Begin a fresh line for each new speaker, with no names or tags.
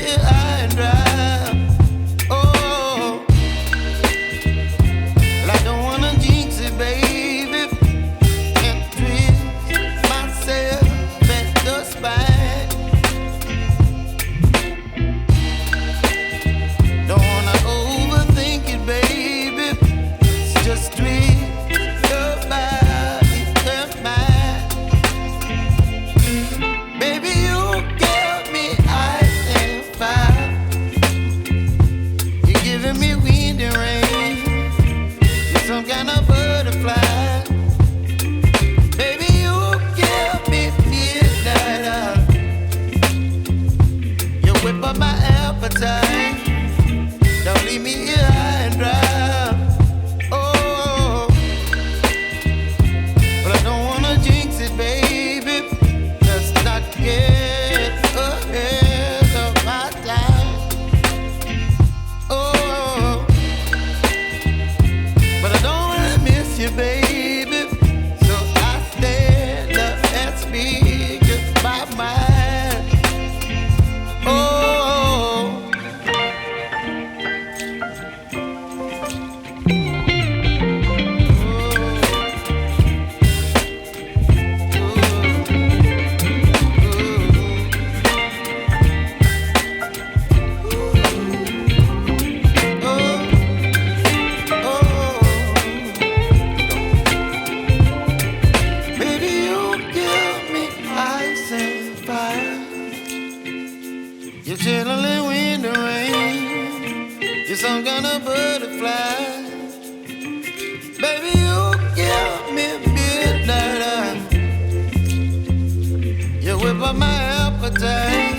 here high and dry. Oh, well, I don't wanna jinx it, baby, and twist myself at the spine. Don't wanna overthink it, baby. It's just twist your body and mine. Baby, you give me ice and fire. You're giving me wind and rain. You're some kind of butterfly. Baby, you give me midnight. You whip up my appetite. Don't leave me here high and dry. Oh, but I don't wanna jinx it, baby. Let's not get ahead of my time. Oh, but I don't wanna miss you, baby. So I stand up and speak my mind. Oh. Baby, you give me ice and fire. You're chilling wind and rain. You're some kind of butterfly. Baby, you give me midnight. You whip up my appetite.